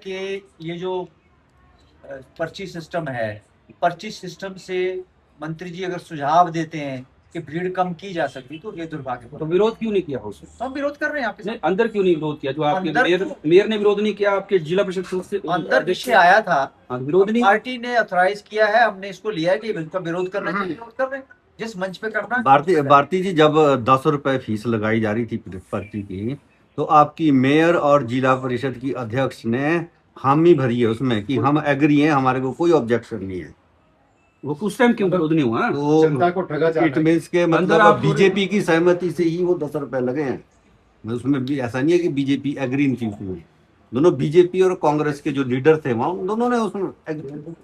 कि ये जो पर्ची सिस्टम है, पर्ची सिस्टम से मंत्री जी अगर सुझाव देते हैं कि भीड़ कम की जा सकती तो ये तो दुर्भाग्यपूर्ण। विरोध क्यों नहीं किया उसने? तो हम विरोध कर रहे हैं आपके नहीं, साथ। अंदर क्यों नहीं विरोध किया? जो आपके अंदर मेयर ने विरोध नहीं किया, आपके जिला परिषद सदस्य अंदर अध्यक्ष विषय आया था, हाँ, विरोध नहीं। पार्टी ने ऑथराइज किया है, हमने इसको लिया है कि इसका विरोध करना चाहिए, विरोध कर रहे हैं जिस मंच पे करना है। भारती जी, जब 10 रुपए फीस लगाई जा रही थी पर्ची की, तो आपकी मेयर और जिला परिषद की अध्यक्ष ने हामी भरी है उसमें कि हम एग्री हैं, हमारे को कोई ऑब्जेक्शन नहीं है। वो उस टाइम क्यों विरोध नहीं हुआ? तो जनता को ठगा जा इट रहा है। मीन्स के अंदर मतलब आप बीजेपी की सहमति से ही वो 10 रुपए लगे हैं। उसमें भी ऐसा नहीं है कि बीजेपी एग्री नहीं थी उसमें। दोनों बीजेपी और कांग्रेस के जो लीडर थे वहां, उन दोनों ने उसमें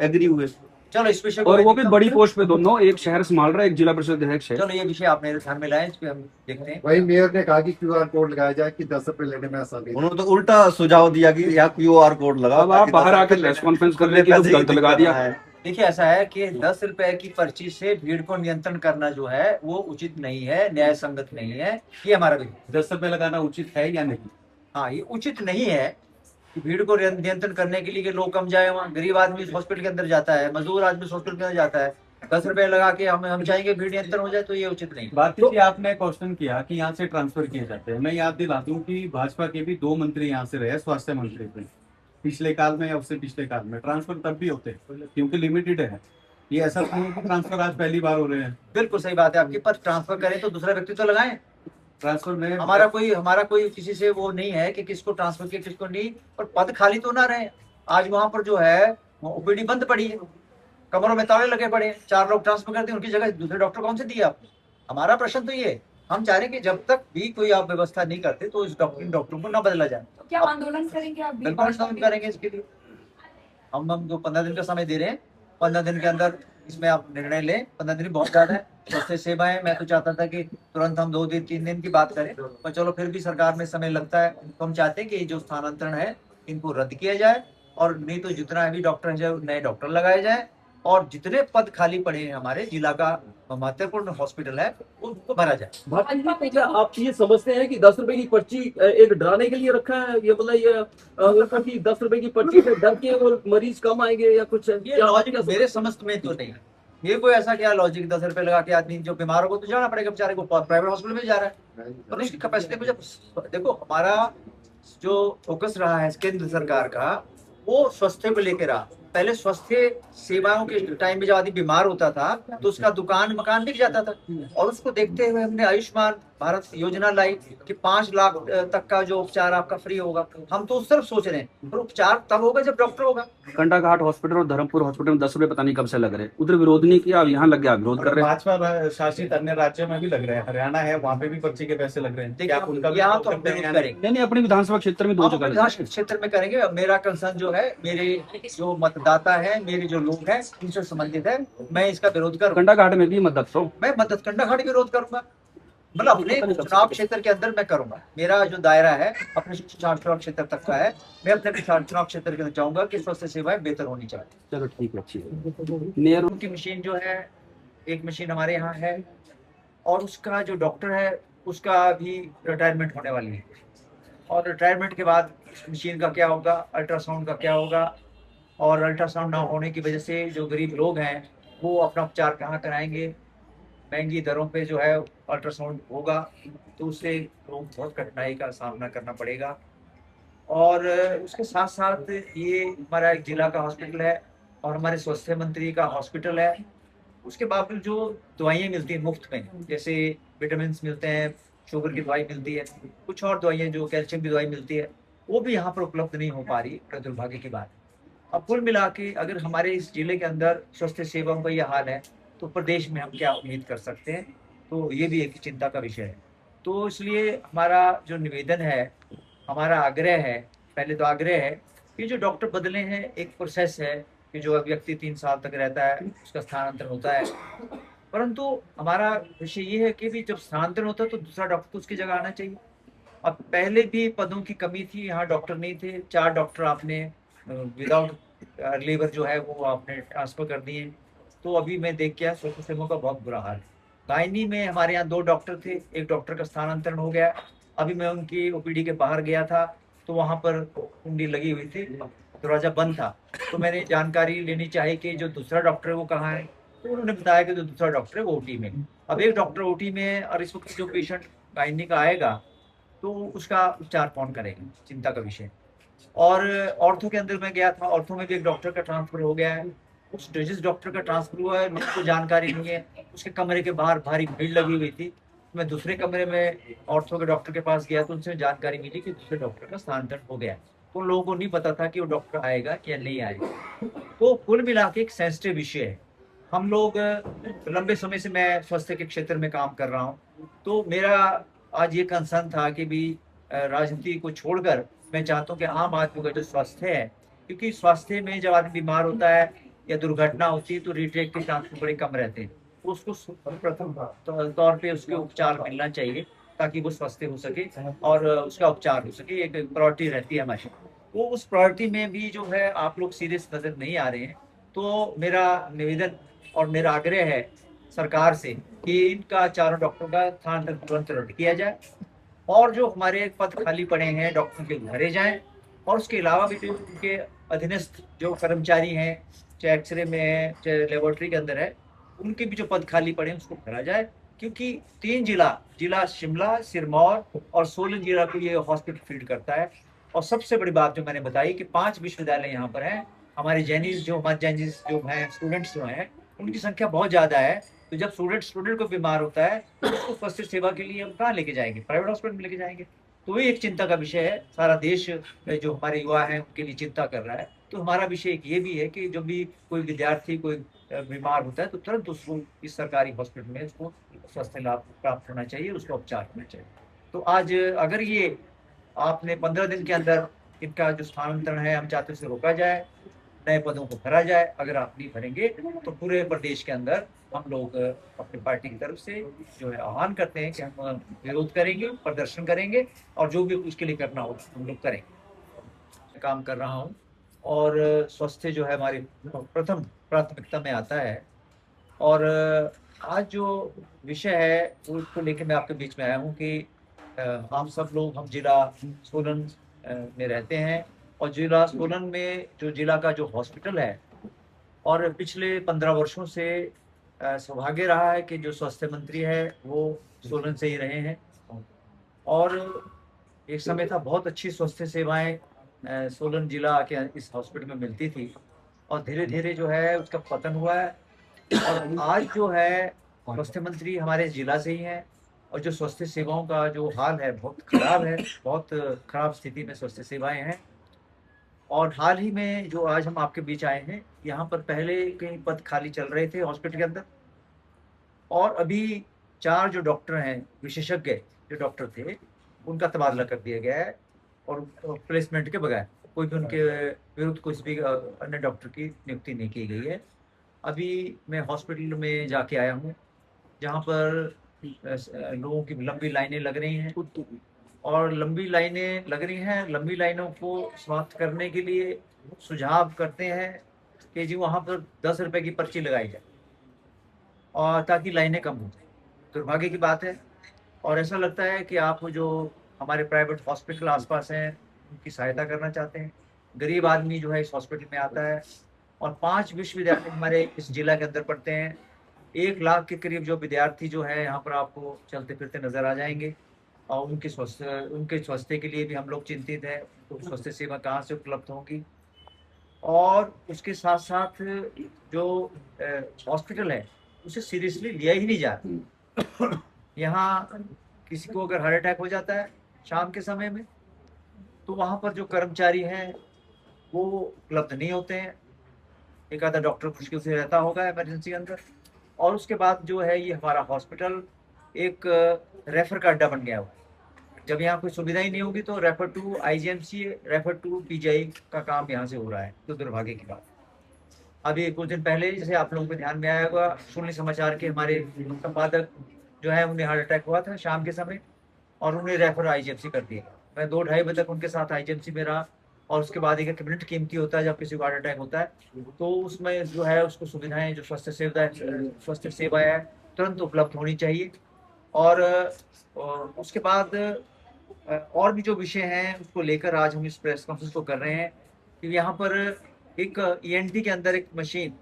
एग्री हुए। चलो इस विषय और को वो भी बड़ी पोस्ट पे दोनों, एक शहर संभाल रहा है, एक जिला परिषद अध्यक्ष है। चलो ये विषय आप मेरे ध्यान में लाएं, इस पे हम देखते हैं। वही मेयर ने कहा कि क्यूआर कोड लगाया जाए कि 10 रुपए लेने में आसानी। उन्होंने तो उल्टा सुझाव दिया कि यहाँ क्यूआर कोड लगा। अब आप बाहर आकर प्रेस कॉन्फ्रेंस कर रहे हैं कि कुछ गलत लगा दिया। देखिए ऐसा है कि 10 रुपए की पर्ची से भीड़ को नियंत्रण करना जो है वो उचित नहीं है, न्याय संगत नहीं है। ये हमारा भी 10 रुपए लगाना उचित है या नहीं? हाँ, ये उचित नहीं है कि भीड़ को नियंत्रण करने के लिए कि लोग कम जाए। वहाँ गरीब आदमी हॉस्पिटल के अंदर जाता है, मजदूर आदमी हॉस्पिटल के अंदर जाता है, 10 रुपए लगा के हम चाहेंगे भीड़ नियंत्रण हो जाए, तो ये उचित नहीं। भारती जी, आपने क्वेश्चन किया कि यहाँ से ट्रांसफर किए जाते हैं। मैं याद दिलाती हूँ कि भाजपा के भी 2 मंत्री यहाँ से रहे, स्वास्थ्य मंत्री थे पिछले काल में या उससे पिछले काल में। ट्रांसफर तब भी होते क्योंकि लिमिटेड है। ये ऐसा नहीं है कि ट्रांसफर आज पहली बार हो रहे हैं। बिल्कुल सही बात है आपकी, पर ट्रांसफर करें तो दूसरा व्यक्ति तो लगाएं। ट्रांसफर में हमारा कोई किसी से वो नहीं है कि किसको ट्रांसफर किया किसको नहीं, और पद खाली तो ना रहे। आज वहां पर जो है ओपीडी बंद पड़ी है, कमरों में ताले लगे पड़े हैं, 4 लोग ट्रांसफर कर दिए, उनकी जगह दूसरे डॉक्टर कौन से दिए आपने? हमारा प्रश्न तो ये, हम चाह रहे हैं कि जब तक भी कोई आप व्यवस्था नहीं करते तो इस डॉक्टरों को ना बदला जाए। तो क्या आंदोलन करेंगे आप? बिल्कुल आंदोलन करेंगे इसके लिए। हम जो 15 दिन का समय दे रहे हैं, 15 दिन के अंदर इसमें आप निर्णय लें। 15 दिन बहुत ज्यादा है। स्वास्थ्य सेवाएं, मैं तो चाहता था कि तुरंत हम 2 दिन 3 दिन की बात करें, पर चलो फिर भी सरकार में समय लगता है, तो हम चाहते हैं कि जो स्थानांतरण है इनको रद्द किया जाए, और नहीं तो जितना भी डॉक्टर है जो नए डॉक्टर लगाए जाए, और जितने पद खाली पड़े हैं हमारे जिला का महत्वपूर्ण हॉस्पिटल है उनको भरा जाए। भारती जी, क्या आप ये समझते हैं कि 10 रुपए की पर्ची एक डराने के लिए रखा है? ये मतलब ये कि 10 रुपए की पर्ची से डर के वो मरीज कम आएंगे या कुछ? ये लॉजिक मेरे समझ में तो नहीं। ये कोई ऐसा क्या लॉजिक, 10 रुपए लगा के आदमी जो बीमार होगा तो जाना पड़ेगा बेचारे को, प्राइवेट हॉस्पिटल में जा रहा है, और उसकी कैपेसिटी को जब देखो। हमारा जो फोकस रहा है केंद्र सरकार का, वो स्वास्थ्य को लेकर रहा। पहले स्वास्थ्य सेवाओं के टाइम में जब आदमी बीमार होता था तो उसका दुकान मकान बिक जाता था, और उसको देखते हुए हमने आयुष्मान भारत योजना लाई कि 5 लाख तक का जो उपचार आपका फ्री होगा। हम तो उस तरफ सोच रहे हैं, पर उपचार तब होगा जब डॉक्टर होगा। कंडाघाट हॉस्पिटल और धर्मपुर हॉस्पिटल में 10 रुपए पता नहीं कब से लग रहे हैं, उधर विरोध नहीं किया, अब यहाँ लग गया विरोध कर रहे हैं। भाजपा शासित अन्य राज्यों में भी लग रहे हैं, हरियाणा है वहाँ पे भी पर्ची के पैसे लग रहे हैं। देखिए क्या आप उनका भी यहाँ तो विरोध हम करते हैं? विरोध करेंगे। नहीं, अपनी विधानसभा क्षेत्र में 2 हम जगह विधानसभा क्षेत्र में करेंगे। मेरा कंसर्न जो है, मेरे जो मतदाता है, मेरे जो लोग हैं, इनसे संबंधित है, मैं इसका विरोध करूंगा। कंडाघाट में भी मदद तो मैं मदद कंडाघाट विरोध करूंगा, मतलब अपने चुनाव क्षेत्र के अंदर मैं करूंगा। मेरा जो दायरा है अपने चुनाव क्षेत्र तक का है, मैं अपने चुनाव क्षेत्र के अंदर चाहूंगा कि स्वास्थ्य सेवाएं बेहतर होनी चाहिए। चलो ठीक है, अच्छी है। मेयर की मशीन जो है, एक मशीन हमारे यहाँ है, और उसका जो डॉक्टर है उसका भी रिटायरमेंट होने वाली है, और रिटायरमेंट के बाद इस मशीन का क्या होगा, अल्ट्रासाउंड का क्या होगा, और अल्ट्रासाउंड ना होने की वजह से जो गरीब लोग हैं वो अपना उपचार कहाँ कराएंगे? महंगी दरों पे जो है अल्ट्रासाउंड होगा, तो उससे लोग बहुत कठिनाई का सामना करना पड़ेगा। और उसके साथ साथ ये हमारा एक जिला का हॉस्पिटल है और हमारे स्वास्थ्य मंत्री का हॉस्पिटल है। उसके बावजूद जो दवाइयाँ मिलती हैं मुफ्त में, जैसे विटामिन मिलते हैं, शुगर की दवाई मिलती है, कुछ और दवाइयाँ जो कैल्शियम की दवाई मिलती है, वो भी यहाँ पर उपलब्ध नहीं हो पा रही। बड़ा दुर्भाग्य की बात है। अब कुल मिला के अगर हमारे इस जिले के अंदर स्वास्थ्य सेवाओं का ये हाल है, तो प्रदेश में हम क्या उम्मीद कर सकते हैं? तो ये भी एक चिंता का विषय है। तो इसलिए हमारा जो निवेदन है, हमारा आग्रह है, पहले तो आग्रह है कि जो डॉक्टर बदले हैं, एक प्रोसेस है कि जो व्यक्ति 3 साल तक रहता है उसका स्थानांतरण होता है, परंतु हमारा विषय ये है कि भी जब स्थानांतरण होता है तो दूसरा डॉक्टर तो उसकी जगह आना चाहिए। अब पहले भी पदों की कमी थी, यहाँ डॉक्टर नहीं थे, 4 डॉक्टर आपने विदाउट लेबर जो है वो आपने ट्रांसफर कर दिए। तो अभी मैं देख के स्वास्थ्य सेवाओं का बहुत बुरा हाल है। गायनी में हमारे यहाँ 2 डॉक्टर थे, एक डॉक्टर का स्थानांतरण हो गया। अभी मैं उनकी ओपीडी के बाहर गया था तो वहाँ पर कुंडी लगी हुई थी, दरवाज़ा बंद था, तो मैंने जानकारी लेनी चाहिए कि जो दूसरा डॉक्टर है वो कहाँ है, तो उन्होंने बताया कि जो दूसरा डॉक्टर है वो ओटी में है। अब एक डॉक्टर ओटी में है और इस वक्त जो पेशेंट गायनी का आएगा तो उसका उपचार कौन करेगा, चिंता का विषय। और ऑर्थो के अंदर मैं गया था, ऑर्थो में भी एक डॉक्टर का ट्रांसफर हो गया है। उस जिस डॉक्टर का ट्रांसफर हुआ है मुझको जानकारी नहीं है, उसके कमरे के बाहर भारी भीड़ लगी हुई थी। मैं दूसरे कमरे में ऑर्थो के डॉक्टर के पास गया तो उनसे जानकारी मिली कि दूसरे डॉक्टर का स्थानांतरण हो गया है। तो उन लोगों को नहीं पता था कि वो डॉक्टर आएगा या नहीं आएगा। तो कुल मिला के एक सेंसिटिव विषय है। हम लोग लंबे समय से मैं स्वास्थ्य के क्षेत्र में काम कर रहा हूँ, तो मेरा आज ये कंसर्न था कि भी राजनीति को छोड़कर मैं चाहता हूँ कि आम आदमी का जो स्वास्थ्य है, क्योंकि स्वास्थ्य में जब आदमी बीमार होता है या दुर्घटना होती है तो रीटेक के चांस बड़े कम रहते हैं। तो उसको प्रथम तौर पे उसके उपचार मिलना चाहिए ताकि वो स्वस्थ हो सके और उसका उपचार हो सके, एक प्रायोरिटी रहती है हमारी। वो उस प्रायोरिटी में भी जो है आप लोग सीरियस नजर नहीं आ रहे हैं। तो मेरा निवेदन और मेरा आग्रह है सरकार से कि इनका चारों डॉक्टरों का स्थानांतरण तुरंत रद्द किया जाए और जो हमारे पद खाली पड़े हैं डॉक्टरों के भरे जाएं, और उसके अलावा भी जो उनके अधीनस्थ जो कर्मचारी हैं, चाहे एक्सरे में है चाहे लेबोरेटरी के अंदर है, उनके भी जो पद खाली पड़े हैं उसको भरा जाए। क्योंकि 3 जिला शिमला, सिरमौर और सोलन जिला को ये हॉस्पिटल फीड करता है। और सबसे बड़ी बात जो मैंने बताई कि 5 विश्वविद्यालय यहाँ पर हैं। हमारे हमारे जैनिस जो हैं स्टूडेंट्स जो हैं उनकी संख्या बहुत ज़्यादा है। तो जब स्टूडेंट को बीमार होता है तो उसको स्वास्थ्य सेवा के लिए हम कहाँ लेके जाएंगे, प्राइवेट हॉस्पिटल में लेके जाएंगे। तो ये एक चिंता का विषय है। सारा देश जो हमारे युवा हैं उनके लिए चिंता कर रहा है। तो हमारा विषय एक ये भी है कि जब भी कोई विद्यार्थी कोई बीमार होता है तो तुरंत उसको इस सरकारी हॉस्पिटल में उसको स्वास्थ्य लाभ प्राप्त होना चाहिए, उसका उपचार होना चाहिए। तो आज अगर ये आपने 15 दिन के अंदर इनका जो स्थानांतरण है हम चाहते हैं उसे रोका जाए, नए पदों को भरा जाए। अगर आप नहीं भरेंगे तो पूरे प्रदेश के अंदर हम लोग अपनी पार्टी की तरफ से जो है आह्वान करते हैं कि हम विरोध करेंगे, प्रदर्शन करेंगे और जो भी उसके लिए करना हो हम लोग करेंगे। काम कर रहा हूँ और स्वास्थ्य जो है हमारी प्रथम प्राथमिकता में आता है। और आज जो विषय है उसको लेकर मैं आपके बीच में आया हूँ कि हम सब लोग हम जिला सोलन में रहते हैं और जिला सोलन में जो जिला का जो हॉस्पिटल है, और पिछले 15 वर्षों से सौभाग्य रहा है कि जो स्वास्थ्य मंत्री है वो सोलन से ही रहे हैं। और एक समय था बहुत अच्छी स्वास्थ्य सेवाएं सोलन जिला के इस हॉस्पिटल में मिलती थी और धीरे धीरे जो है उसका पतन हुआ है। और आज जो है स्वास्थ्य मंत्री हमारे जिला से ही हैं और जो स्वास्थ्य सेवाओं का जो हाल है बहुत खराब है, बहुत खराब स्थिति में स्वास्थ्य सेवाएं हैं। और हाल ही में जो आज हम आपके बीच आए हैं, यहाँ पर पहले कई पद खाली चल रहे थे हॉस्पिटल के अंदर और अभी 4 जो डॉक्टर हैं विशेषज्ञ जो डॉक्टर थे उनका तबादला कर दिया गया है और प्लेसमेंट के बगैर कोई भी उनके विरुद्ध कुछ भी अन्य डॉक्टर की नियुक्ति नहीं की गई है। अभी मैं हॉस्पिटल में जाके आया हूँ जहाँ पर लोगों की लंबी लाइनें लग रही हैं और लंबी लाइनें लग रही हैं। लंबी लाइनों को समाप्त करने के लिए सुझाव करते हैं कि जी वहाँ पर 10 रुपए की पर्ची लगाई जाए और ताकि लाइनें कम हो जाए। दुर्भाग्य की बात है और ऐसा लगता है कि आप जो हमारे प्राइवेट हॉस्पिटल आसपास हैं उनकी सहायता करना चाहते हैं। गरीब आदमी जो है इस हॉस्पिटल में आता है और 5 विश्वविद्यालय हमारे इस जिला के अंदर पढ़ते हैं। 1 लाख के करीब जो विद्यार्थी जो है यहाँ पर आपको चलते फिरते नजर आ जाएंगे और उनके स्वास्थ्य के लिए भी हम लोग चिंतित हैं। तो स्वास्थ्य सेवा कहाँ से उपलब्ध होगी। और उसके साथ साथ जो हॉस्पिटल है उसे सीरियसली लिया ही नहीं जा रहा। यहाँ किसी को अगर हार्ट अटैक हो जाता है शाम के समय में तो वहाँ पर जो कर्मचारी हैं वो उपलब्ध नहीं होते हैं। एक आधा डॉक्टर मुश्किल से रहता होगा इमरजेंसी के अंदर। और उसके बाद जो है ये हमारा हॉस्पिटल एक रेफर का अड्डा बन गया हुआ है। जब यहाँ कोई सुविधा ही नहीं होगी तो refer to IGMC, refer to PGI का काम यहाँ से हो रहा है। तो दुर्भाग्य की बात। अभी कुछ दिन पहले जैसे आप लोगों को ध्यान में आया होगा सुनने समाचार के हमारे संपादक जो है उन्हें हार्ट अटैक हुआ था शाम के समय और उन्हें रेफर IGMC कर दिया। मैं 2-2.5 बजे तक उनके साथ IGMC में रहा और उसके बाद एक मिनट कीमती होता है जब किसी को हार्ट अटैक होता है तो उसमें जो है उसको सुविधाएं जो स्वास्थ्य सेवाएं है तुरंत उपलब्ध होनी चाहिए। और उसके बाद और भी जो विषय हैं उसको लेकर आज हम इस प्रेस कॉन्फ्रेंस को कर रहे हैं कि यहाँ पर एक ENT के अंदर एक मशीन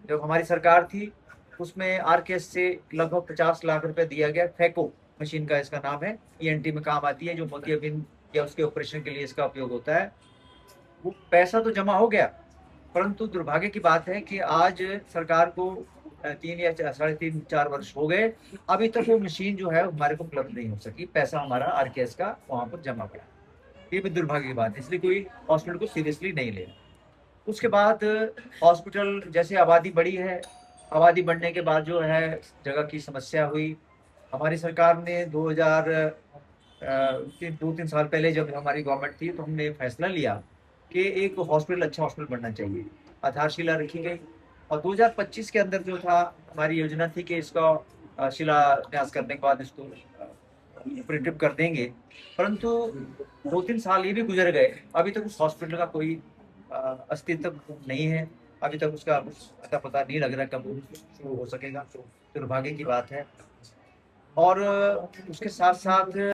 जो हमारी सरकार थी उसमें RKS से लगभग 50 लाख रुपए दिया गया। फैको मशीन का इसका नाम है, ENT में काम आती है, जो मोतियाबिंद या उसके ऑपरेशन के लिए इसका उपयोग होता है। वो पैसा तो जमा हो गया, परंतु दुर्भाग्य की बात है कि आज सरकार को 3 या 3.5-4 वर्ष हो गए, अभी तक वो मशीन जो है हमारे को उपलब्ध नहीं हो सकी। पैसा हमारा RKS का वहाँ पर जमा पड़ा। ये भी दुर्भाग्य की बात है, इसलिए कोई हॉस्पिटल को सीरियसली नहीं ले रहा। उसके बाद हॉस्पिटल जैसे आबादी बढ़ी है, आबादी बढ़ने के बाद जो है जगह की समस्या हुई। हमारी सरकार ने 2-3 साल पहले जब हमारी गवर्नमेंट थी तो हमने फैसला लिया कि एक हॉस्पिटल अच्छा हॉस्पिटल बनना चाहिए, आधारशिला रखी गई। और 2025 के अंदर जो था हमारी योजना थी कि इसका शिलान्यास करने के बाद इसको ऑपरेटिव कर देंगे, परंतु 2-3 साल ये भी गुजर गए, अभी तक उस हॉस्पिटल का कोई अस्तित्व नहीं है। अभी तक उसका अता पता नहीं लग रहा कब शुरू हो सकेगा। दुर्भाग्य की बात है। और उसके साथ साथ